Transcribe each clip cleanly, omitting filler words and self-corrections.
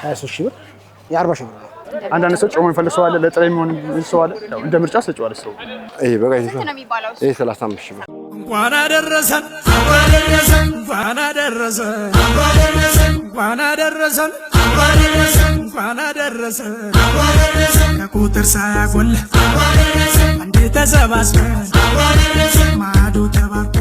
23 ብር የ40 ብር አንዳንድ ሰው ጮሞ ይፈልግ ሰው አለ ለጥሬ የሚሆን ሰው አለ እንደ ምርጫ ሰጪው ሰው ይሄ በቃ ይሄ 35 ብር እንኳን አደረሰን እንኳን አደረሰን እንኳን አደረሰን እንኳን አደረሰን ከቁጥር ሳያጎል አንዴ ተሰባስበን ማዶ ተባርኮ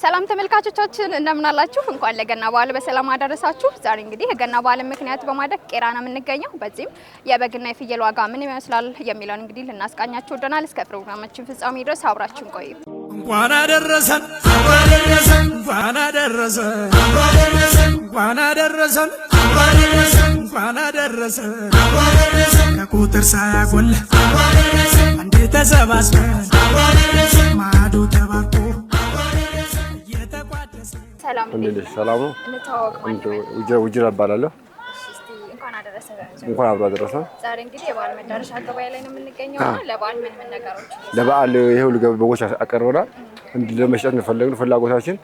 ሰላም ተመልካቾቻችን እንደምን አላችሁ? እንኳን ለገና በዓል በሰላም አደረሳችሁ። ዛሬ እንግዲህ የገና በዓልን ምክንያት በማድረግ ቄራ ነው የምንገኘው። በዚህም የበግና የፍየል ዋጋ ምን ይመስላል የሚለውን እንግዲህ ልናስቃኛችሁ ወደናል። እስከ ፕሮግራማችን ፍጻሜ ድረስ አብራችሁን ቆዩ። እንኳን አደረሰን እንኳን አደረሰን እንኳን አደረሰን እንኳን አደረሰን ከቁጥር ሳያጎል አንዴ ተሰባስበን ማዶ ተባርኮ ሰላም ሰላም ነው። ውጅራ እባላለሁ። እንኳን አብሮ አደረሰ። ዛሬ እንግዲህ የበዓል መዳረሻ ገበያ ላይ ነው የምንገኘው። ለበዓል ምን ነገሮች ለበዓል ይሄው በጎች አቀርበናል። ለመሸጥ ነው ፈለግን ፍላጎታችን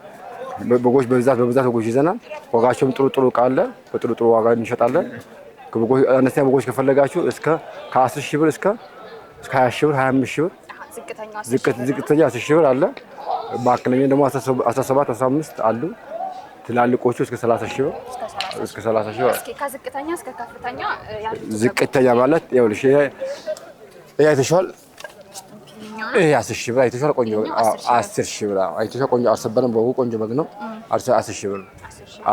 በጎች በብዛት በጎች ይዘናል። ዋጋቸውም ጥሩ ቃለ በጥሩ ዋጋ እንሸጣለን። በጎች አነስተኛ በጎች ከፈለጋችሁ እስከ ከ10 ሺህ ብር እስከ 20 ሺህ ብር 25 ሺህ ብር ዝቅተኛ 10 ሺህ ብር አለ። ማከለኛ ደግሞ 17 15 አሉ። ትላልቆቹ እስከ 30 ሺህ ብር እስከ 30 ሺህ ብር እስከ ከዝቅተኛ እስከ ከፍተኛ ዝቅተኛ ማለት ይኸውልሽ ይሄ አይተሽዋል። ይሄ 10 ሺህ ብር አይተሽዋል። ቆንጆ 10 ሺህ ብር አይተሽዋል። ቆንጆ አልሰበረም። በጉ ቆንጆ በግ ነው። 10 ሺህ ብር።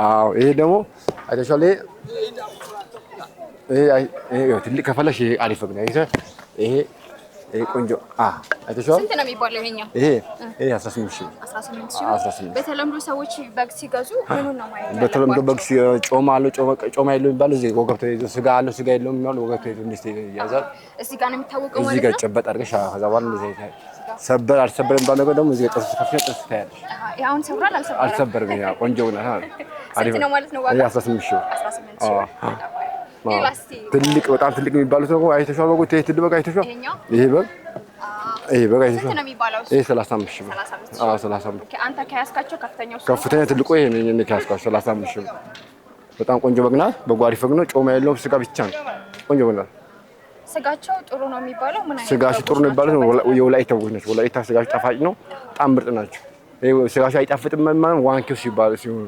አዎ ይሄ ደግሞ አይተሽዋል። ይሄ ትልቅ ከፈለሽ ይሄ አሪፍ በግ ነው። ይሄ ቆንጆ አይተሽዋል። ስንት ነው የሚባለው ይሄኛው? ይሄ 18 ሺህ 18 በተለምዶ ሰዎች በግ ሲገዙ ምኑን ነው ማለት? በተለምዶ በግ ጮማ አለው ጮማ የለው የሚባለው እዚህ ወገብ ተይዞ ስጋ አለው ስጋ የለውም የሚባለው ወገብ ተይዞ እንደዚህ ያዛል። እዚህ ጋር ነው የሚታወቀው ማለት ነው። እዚህ ጋር ጨበጥ አድርገሽ ከዛ በኋላ እንደዚህ ሰበር አልሰበር የሚባለው ነገር ደግሞ እዚህ ጋር ጥርስ ከፍተኛ ጥርስ ታያለሽ። አሁን ሰብራል አልሰበርም። ያ ቆንጆ ነው። ስንት ነው ማለት ነው ዋጋ? 18 ሺህ 18 ሺህ ትልቅ በጣም ትልቅ የሚባሉት ነው። አይተሽዋል በጎች ይሄ ትልቅ በግ አይተሽዋል። ይሄ በግ አይተሽዋል። ስንት ነው የሚባለው? ይሄ 35 ሺህ 35 ኦኬ አንተ ከያዝካቸው ከፍተኛ ትልቁ ይሄ ነው ከያዝካቸው 35 ሺህ በጣም ቆንጆ በግ ናት። በጉ አሪፍ በግ ነው። ጮማ የለውም። ስጋ ብቻ ነው። ቆንጆ በግ ናት። ስጋቸው ጥሩ ነው የሚባለው ምን አይነት ስጋቸው ጥሩ ነው የሚባለው የወላይታ በጎች ናቸው። ወላይታ ስጋቸው ጣፋጭ ነው። በጣም ምርጥ ናቸው። ይሄ ስጋቸው አይጣፍጥም ማለት ዋንኪው ሲባል ሲሆን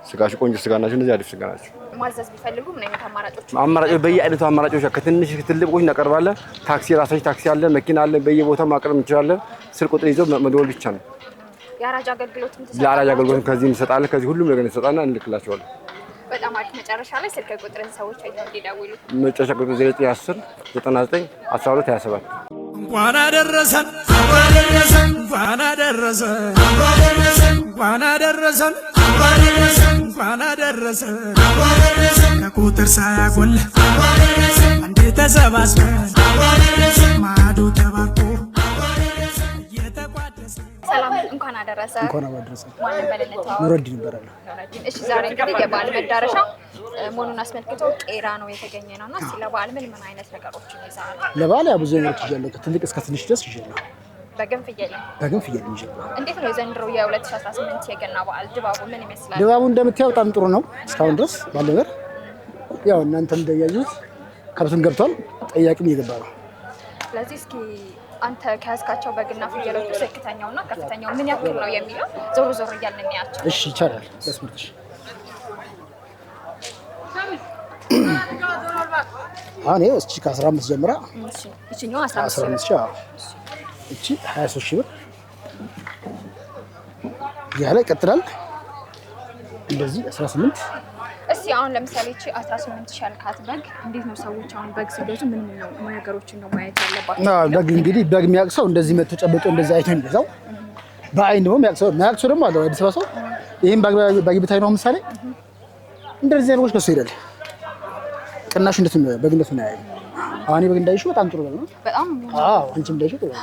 ስጋቸው ቆንጆ ስጋ ናቸው። እንደዚህ አሪፍ ስጋ ናቸው። ማዘዝ ቢፈልጉ ምን አይነት አማራጮች በየአይነቱ አማራጮች ከትንሽ ትልቆች እናቀርባለን። ታክሲ ራሳችን ታክሲ አለ፣ መኪና አለ። በየቦታው ማቅረብ እንችላለን። ስልክ ቁጥር ይዘው መደወል ብቻ ነው። የአራጅ አገልግሎትም ትሰጣለህ? የአራጅ አገልግሎት ከዚህ እንሰጣለን። ከዚህ ሁሉም ነገር እንሰጣለን፣ እንልክላቸዋለን። በጣም አሪፍ። መጨረሻ ላይ ስልክ ቁጥርን ሰዎች አይተው እንዲደውሉ መጨረሻ ቁጥር 0910 99 12 27 እንኳን አደረሰን እንኳን አደረሰን እንኳን አደረሰን እንኳን አደረሰን ከቁጥር ሳያጎል አንዴ ተሰባስበን ማዶ ተባርኮ ሰላም እንኳን አደረሰ። እንኳን አደረሰ። ማን በለለት ኑረዲን ይባላል። እሺ ዛሬ እንግዲህ የበዓል መዳረሻ መሆኑን አስመልክቶ ቄራ ነው የተገኘ ነውና እስኪ ለበዓል ምን አይነት ነገሮችን ይዛል? ለበዓል ብዙ ነገሮች ይዣለሁ። ከትልቅ እስከ ትንሽ ድረስ ይዣለሁ። በግን ፍየል ይዣለሁ። እንዴት ነው የዘንድሮ የ2018 የገና በዓል ድባቡ ምን ይመስላል? ድባቡ እንደምታየው በጣም ጥሩ ነው። እስካሁን ድረስ ባለው ነገር ያው እናንተም እንደያዩት ከብቱን ገብቷል። ጠያቂም እየገባ ነው። ስለዚህ እስኪ አንተ ከያዝካቸው በግና ፍየሎች ዝቅተኛውና ከፍተኛው ምን ያክል ነው የሚለው ዞር እያልን እንያቸው። እሺ ይቻላል። በስምርትሽ አሁን ይኸው እስኪ ከ15 ጀምራ እቺኛው 15 ሺህ እቺ 23 ሺህ ብር ያለ ይቀጥላል። እንደዚህ 18 እስኪ አሁን ለምሳሌ እቺ 18 ሺህ ያልካት በግ እንዴት ነው ሰዎች አሁን በግ ሲገዙ ምን ነገሮችን ነው ማየት ያለባቸው? በግ እንግዲህ በግ የሚያቅሰው እንደዚህ መጥቶ ጨብጦ እንደዚህ አይቶ የሚገዛው በአይን ደግሞ የሚያቅሰው ደግሞ አለ። አዲስ አበባ ሰው ይሄን በግ ብታይ ነው ምሳሌ እንደዚህ አይነቶች ከሱ ይላል። ቅናሽ በግ እንደት ነው ያየው? አሁን በግ እንዳይሽው በጣም ጥሩ ነው። በጣም አዎ አንቺም እንዳይሽው ጥሩ ነው።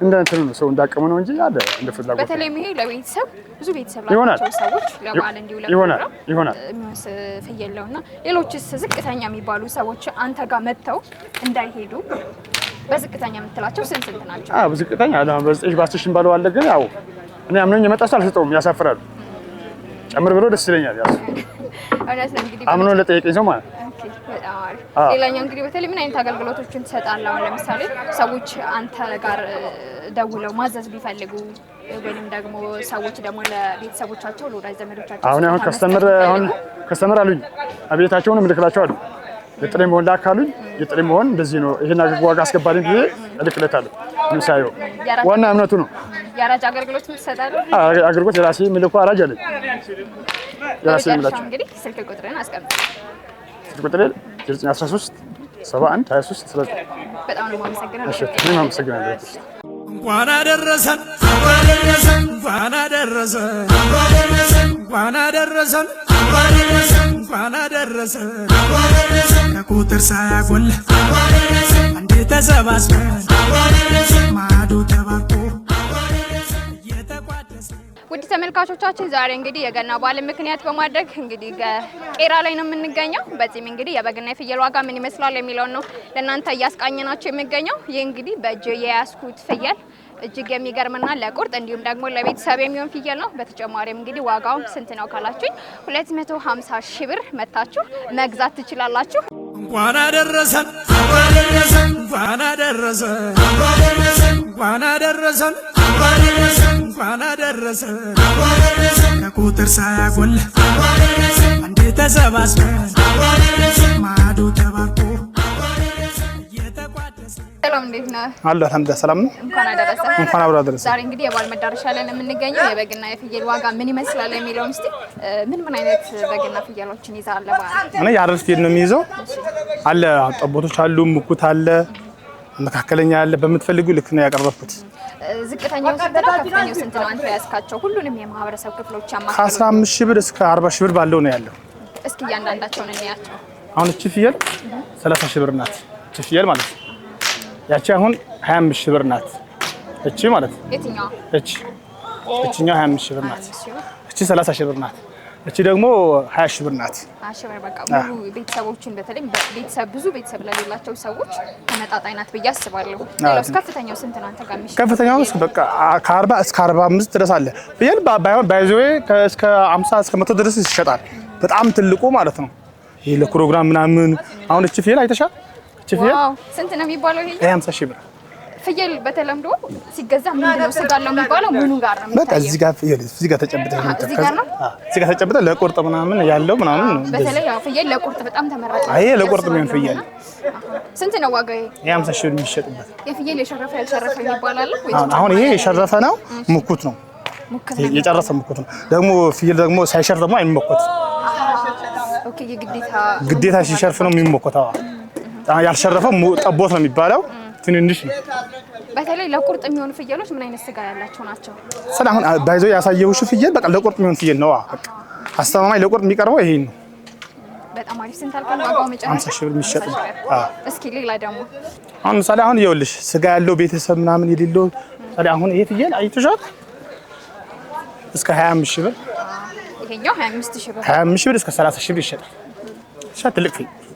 እንደ እንትን ነው ሰው እንዳቀሙ ነው እንጂ አለ እንደ ፍላጎት በተለይ ይሄ ለቤተሰብ ብዙ ቤተሰብ ላቸው ሰዎች ለበዓል እንዲውል ይሆናል ፍየል ነውና ሌሎችስ ዝቅተኛ የሚባሉ ሰዎች አንተ ጋር መጥተው እንዳይሄዱ በዝቅተኛ የምትላቸው ስንት ናቸው? በዝቅተኛ በ9 በ10 ባለው አለ ግን ያው እኔ አምኖኝ የመጣው አልሰጠውም ያሳፍራሉ ጨምር ብሎ ደስ ይለኛል ያው እውነት ነው እንግዲህ አምኖ ለጠየቀኝ ሰው ማለት ሌላኛው እንግዲህ በተለይ ምን አይነት አገልግሎቶችን ትሰጣለህ? አሁን ለምሳሌ ሰዎች አንተ ጋር ደውለው ማዘዝ ቢፈልጉ ወይንም ደግሞ ሰዎች ደግሞ ለቤተሰቦቻቸው ለወዳጅ ዘመዶቻቸው አሁን ከስተመር አሉኝ አቤታቸውን ምልክላቸው አሉ የጥሬ መሆን ላካሉኝ የጥሬ መሆን እንደዚህ ነው ይሄን ዋጋ አስገባልኝ ብዬ እልክለታለሁ ምሳሌ ዋና እምነቱ ነው ያራጅ አገልግሎት ትሰጣለህ? አገልግሎት የራሴ ምልኩ አራጅ አለኝ የራሴ ምላቸው እንግዲህ ስልክ ቁጥርን አስቀምጥ ቁጥሬ 913 71 23 19 በጣም ነው የማመሰግነው። እሺ እኔም አመሰግናለሁ። እንኳን አደረሰን እንኳን አደረሰን እንኳን አደረሰን እንኳን አደረሰን ከቁጥር ሳያጎል አንዴ ተሰባስበን ማዶ ተባቆ ውድ ተመልካቾቻችን ዛሬ እንግዲህ የገና በዓል ምክንያት በማድረግ እንግዲህ ቄራ ላይ ነው የምንገኘው። በዚህም እንግዲህ የበግና የፍየል ዋጋ ምን ይመስላል የሚለውን ነው ለእናንተ እያስቃኘናቸው የሚገኘው። ይህ እንግዲህ በእጅ የያዝኩት ፍየል እጅግ የሚገርምና ለቁርጥ እንዲሁም ደግሞ ለቤተሰብ የሚሆን ፍየል ነው። በተጨማሪም እንግዲህ ዋጋው ስንት ነው ካላችሁኝ 250 ሺህ ብር መታችሁ መግዛት ትችላላችሁ። እንኳን አደረሰን እንኳን አደረሰን እንኳን አደረሰን እንኳን አደረሰን ከቁጥር ሳያጎል አንዴ ተሰባስበን ማዶ ተባቆ ሰላም እንዴት ነህ? አላህ አልሐምዱሊላህ ሰላም ነው። እንኳን አደረሰ። እንኳን አብሮ አደረሰ። ዛሬ እንግዲህ የበዓል መዳረሻ ላይ ነው የምንገኘው። የበግና የፍየል ዋጋ ምን ይመስላል የሚለውን እስቲ ምን አይነት በግና ፍየሎችን ይዛል በዓል? እኔ የአረር ፍየል ነው የሚይዘው አለ ጠቦቶች አሉ ሙኩት አለ መካከለኛ አለ በምትፈልጉ ልክ ነው ያቀረብኩት። ዝቅተኛው ስንት ነው? ከፍተኛው ስንት ነው? አንተ ያስካቸው ሁሉንም የማህበረሰብ ክፍሎች ያማከለ ከ15 ሺህ ብር እስከ 40 ሺህ ብር ባለው ነው ያለው። እስኪ እያንዳንዳቸውን እንያቸው። አሁን እቺ ፍየል 30 ሺህ ብር ናት። እቺ ፍየል ማለት ነው። ያቺ አሁን 25 ሺህ ብር ናት። እቺ ማለት የትኛው? እቺኛው 25 ሺህ ብር ናት። እቺ 30 ሺህ ብር ናት። እቺ ደግሞ 20 ሺህ ብር ናት። 20 ሺህ ብር በቃ ሙሉ ቤተሰቦችን በተለይ ብዙ ቤተሰብ ለሌላቸው ሰዎች ተመጣጣኝ ናት ብዬ አስባለሁ። ሌላውስ ከፍተኛው ስንት ነው አንተ ጋር የሚሸጠው? ከፍተኛው በቃ ከ40 እስከ 45 ድረስ አለ። ፍየል ባይሆን ባይዞዬ እስከ 50 እስከ 100 ድረስ ይሸጣል። በጣም ትልቁ ማለት ነው። ይሄ ለፕሮግራም ምናምን አሁን እቺ ፍየል አይተሻል? እቺ ፍየል ስንት ነው የሚባለው? ይሄ 50 ሺህ ብር። ፍየል በተለምዶ ሲገዛ ምንድነው ስጋ አለው የሚባለው? ምኑ ጋር ነው? በቃ እዚህ ጋር ፍየል እዚህ ጋር ተጨብጠህ ነው እዚህ ጋር ተጨብጠህ ለቁርጥ ምናምን ያለው ምናምን ነው። በተለይ ያው ፍየል ለቁርጥ በጣም ተመራጭ ነው። አይ ለቁርጥ የሚሆን ፍየል ስንት ነው ዋጋው? ይሄ 50 ሺህ ብር የሚሸጥበት። የፍየል የሸረፈ ያልሸረፈ ይባላል ወይ? አሁን ይሄ የሸረፈ ነው፣ ሙኩት ነው። የጨረሰ ሙኩት ነው። ደግሞ ፍየል ደግሞ ሳይሸርፍ ደግሞ አይሞከት። ኦኬ ግዴታ ሲሸርፍ ነው የሚሞከተው። ያልሸረፈው ጠቦት ነው የሚባለው። ትንንሽ ነው። በተለይ ለቁርጥ የሚሆኑ ፍየሎች ምን አይነት ስጋ ያላቸው ናቸው? አሁን ባይዞ ያሳየውሽ ፍየል በቃ ለቁርጥ የሚሆን ፍየል ነው። በቃ አስተማማኝ ለቁርጥ የሚቀርበው ይሄ ነው። በጣም አሪፍ። ስንት አልከኝ ዋጋው? መጨረሻ 50 ሺህ ብር የሚሸጥ ነው። እስኪ ሌላ ደግሞ አሁን ምሳሌ አሁን ይኸውልሽ ስጋ ያለው ቤተሰብ ምናምን የሌለው ታዲያ አሁን ይሄ ፍየል አይተሻል? እስከ 25 ሺህ ብር ይሄኛው 25 ሺህ ብር 25 ሺህ ብር እስከ 30 ሺህ ብር ይሸጣል።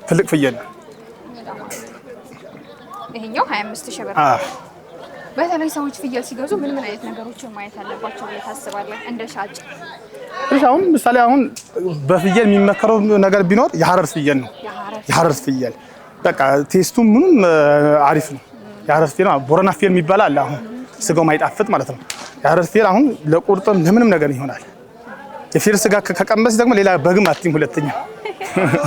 ትልቅ ፍየል ነው። ይሄኛው 25 ሺህ ብር። በተለይ ሰዎች ፍየል ሲገዙ ምን አይነት ነገሮችን ማየት አለባቸው ብለህ ታስባለህ? እንደ ሻጭ አሁን ምሳሌ አሁን በፍየል የሚመከረው ነገር ቢኖር የሐረር ፍየል ነው። የሐረር ፍየል በቃ ቴስቱ ምንም አሪፍ ነው። የሐረር ፍየል ቦረና ፍየል የሚባል አለ። አሁን ስጋው ማይጣፍጥ ማለት ነው። የሐረር ፍየል አሁን ለቁርጥም ለምንም ነገር ይሆናል። የፍየል ስጋ ከቀመስ ደግሞ ሌላ በግም አትይም ሁለተኛ።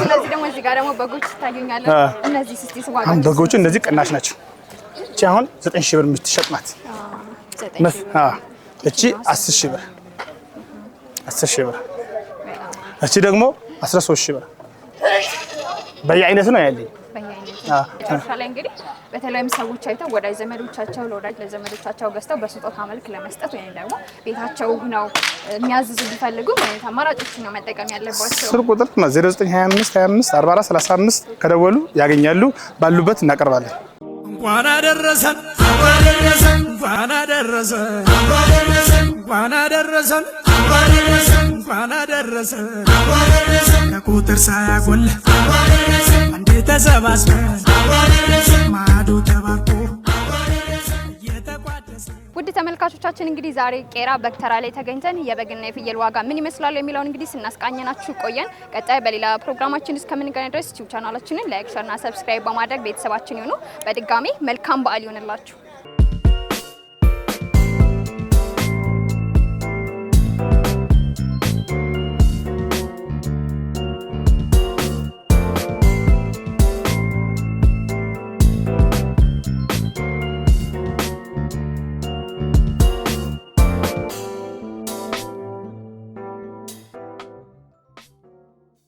ስለዚህ ደግሞ እዚህ ጋር ደግሞ በጎች ይታዩኛል። እነዚህ እስቲ ስዋጋ አሁን በጎቹ እነዚህ ቅናሽ ናቸው። እቺ አሁን 9 ሺህ ብር የምትሸጥ ናት። እቺ 10 ሺህ ብር 10 ሺህ ብር። እቺ ደግሞ 13 ሺህ ብር። በየአይነት ነው ያለኝ። መጨረሻ ላይ እንግዲህ በተለይም ሰዎች አይተው ወዳጅ ዘመዶቻቸው ለወዳጅ ለዘመዶቻቸው ገዝተው በስጦታ መልክ ለመስጠት ወይም ደግሞ ቤታቸው ነው የሚያዝዙ ቢፈልጉ ማለት አማራጮችን ነው መጠቀም ያለባቸው። ስልክ ቁጥር 0925 25 44 35 ከደወሉ ያገኛሉ። ባሉበት እናቀርባለን። እንኳን አደረሰን እንኳን አደረሰን እንኳን አደረሰን እንኳን አደረሰን ከቁጥር ሳያጎል አንዴ ተሰባስበን ማዶ ተባርኮ ውድ ተመልካቾቻችን እንግዲህ ዛሬ ቄራ በግ ተራ ላይ ተገኝተን የበግና የፍየል ዋጋ ምን ይመስላል የሚለውን እንግዲህ ስናስቃኘናችሁ ቆየን። ቀጣይ በሌላ ፕሮግራማችን እስከምንገናኝ ድረስ ዩቲዩብ ቻናላችንን ላይክ፣ ሼር እና ሰብስክራይብ በማድረግ ቤተሰባችን ይሁኑ። በድጋሚ መልካም በዓል ይሁንላችሁ።